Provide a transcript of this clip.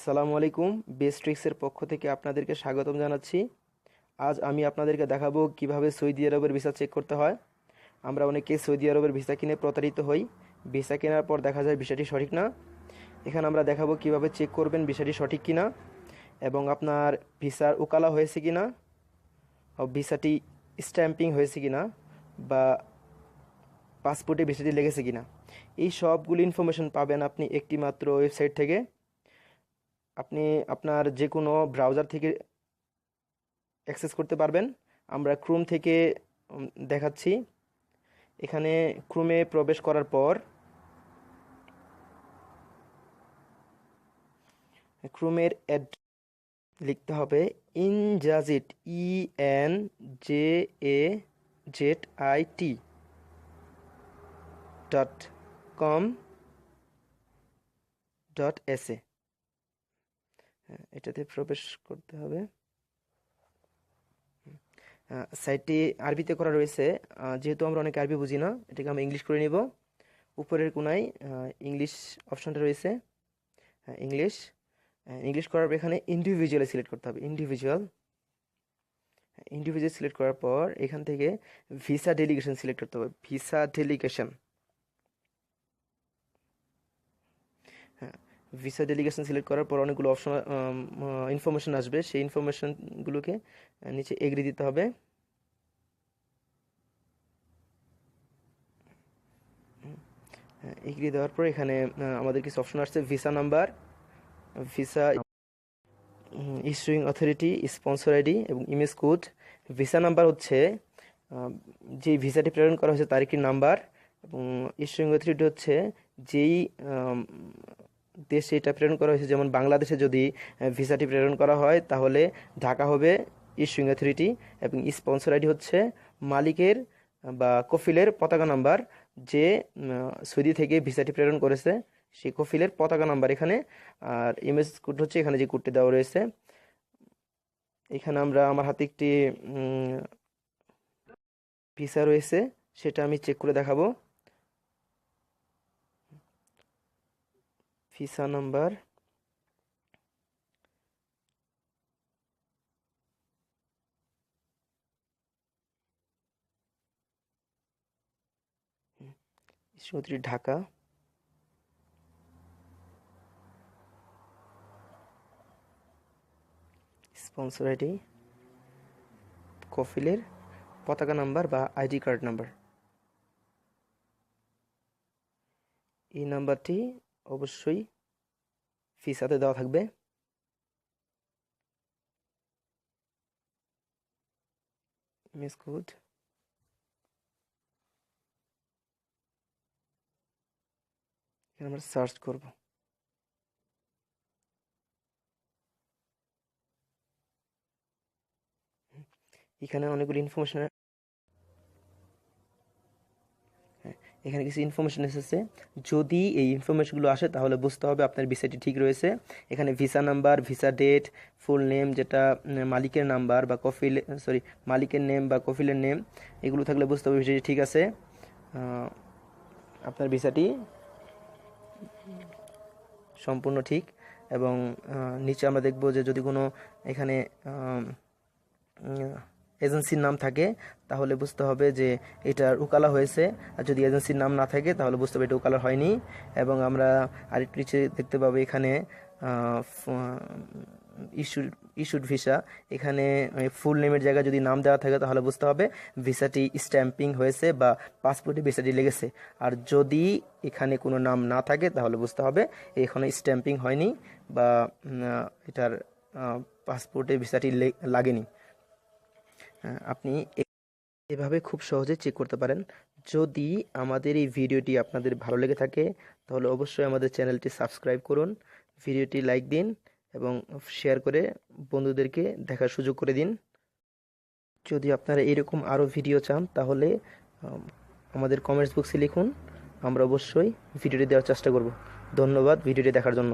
আসসালামু আলাইকুম। বেস্ট্রিক্সের পক্ষ থেকে আপনাদেরকে স্বাগতম জানাচ্ছি। আজ আমি আপনাদেরকে দেখাবো কিভাবে সৌদি আরবের ভিসা চেক করতে হয়। আমরা অনেকে সৌদি আরবের ভিসা কিনে প্রতারিত হই। ভিসা কেনার পর দেখা যায় ভিসাটি সঠিক না। এখানে আমরা দেখাবো কিভাবে চেক করবেন ভিসাটি সঠিক কিনা এবং আপনার ভিসার ওকালা হয়েছে কিনা, ভিসাটি স্ট্যাম্পিং হয়েছে কিনা বা পাসপোর্টে ভিসাটি লেগেছে কিনা। এই সবগুলি ইনফরমেশন পাবেন আপনি একটি মাত্র ওয়েবসাইট থেকে। আপনি আপনার যে কোনো ব্রাউজার থেকে অ্যাক্সেস করতে পারবেন। আমরা ক্রোম থেকে দেখাচ্ছি। এখানে ক্রোমে প্রবেশ করার পর ক্রোমের অ্যাড লিখতে হবে ইনজাজিট, ENJAZIT .com.sa। এটাতে প্রবেশ করতে হবে। সাইটটি আরবিতে করা রয়েছে। যেহেতু আমরা অনেক আরবি বুঝি না, এটাকে আমরা ইংলিশ করে নিব। উপরের কোনায় ইংলিশ অপশনটা রয়েছে। ইংলিশ ইংলিশ করার পর এখানে ইন্ডিভিজুয়ালে সিলেক্ট করতে হবে। ইন্ডিভিজুয়াল সিলেক্ট করার পর এখান থেকে ভিসা ডেলিগেশন সিলেক্ট করতে হবে। Visa delegation, visa delegation select করার পর অনেকগুলো অপশন ইনফরমেশন আসবে। সেই ইনফরমেশনগুলোকে নিচে এগ্রি দিতে হবে। এগ্রি দেওয়ার পর এখানে আমাদের কিছু অপশন আসছে। Visa number, visa issuing authority, sponsor ID এবং ইমেজ কোড। ভিসা নাম্বার হচ্ছে যেই ভিসাটি প্রেরণ করা হয়েছে তার একটি নাম্বার, এবং ইস্যুইং অথরিটি হচ্ছে যেই দেশে এটা প্রেরণ করা হয়েছে। যেমন বাংলাদেশে যদি ভিসাটি প্রেরণ করা হয় তাহলে ঢাকা হবে ইস্যুইং অথরিটি, এবং স্পন্সর আইডি হচ্ছে মালিকের বা কফিলের পতাকা নাম্বার, যে সৌদি থেকে ভিসাটি প্রেরণ করেছে সেই কফিলের পতাকা নাম্বার এখানে। আর ইমেজ কোড হচ্ছে এখানে যে কোডটি দেওয়া রয়েছে। এখানে আমার হাতে একটি ভিসা রয়েছে, সেটা আমি চেক করে দেখাবো। Visa number, Dhaka, sponsor ID, কফিলের পতাকা নাম্বার বা আইডি কার্ড নাম্বার। এই নাম্বারটি অবশ্যই ভিসাতে দেওয়া থাকবে। ইমেজ কোড, এখানে আমরা সার্চ করব। এখানে অনেকগুলো ইনফরমেশন, এখানে কিছু ইনফরমেশন এসেছে। যদি এই ইনফরমেশনগুলো আসে তাহলে বুঝতে হবে আপনার ভিসাটি ঠিক রয়েছে। এখানে visa number, visa date, full name যেটা মালিকের নাম্বার বা মালিকের নেম বা কফিলের নেম, এগুলো থাকলে বুঝতে হবে ভিসাটি ঠিক আছে। আপনার ভিসাটি সম্পূর্ণ ঠিক। এবং নিচে আমরা দেখব যে যদি কোনো এখানে এজেন্সির নাম থাকে তাহলে বুঝতে হবে যে এটার উকালা হয়েছে, আর যদি এজেন্সির নাম না থাকে তাহলে বুঝতে হবে এটা উকালা হয়নি। এবং আমরা আরেকটু নিচে দেখতে পাবো এখানে ইস্যুড ভিসা, এখানে ফুল নেমের জায়গায় যদি নাম দেওয়া থাকে তাহলে বুঝতে হবে ভিসাটি স্ট্যাম্পিং হয়েছে বা পাসপোর্টে ভিসাটি লেগেছে। আর যদি এখানে কোনো নাম না থাকে তাহলে বুঝতে হবে এখানে স্ট্যাম্পিং হয়নি বা এটার পাসপোর্টে ভিসাটি লাগেনি। আপনি এভাবে খুব সহজে চেক করতে পারেন। যদি আমাদের এই ভিডিওটি আপনাদের ভালো লেগে থাকে তাহলে অবশ্যই আমাদের চ্যানেলটি সাবস্ক্রাইব করুন, ভিডিওটি লাইক দিন এবং শেয়ার করে বন্ধুদেরকে দেখার সুযোগ করে দিন। যদি আপনারা এরকম আরও ভিডিও চান তাহলে আমাদের কমেন্টস বক্সে লিখুন, আমরা অবশ্যই ভিডিওটি দেওয়ার চেষ্টা করব। ধন্যবাদ ভিডিওটি দেখার জন্য।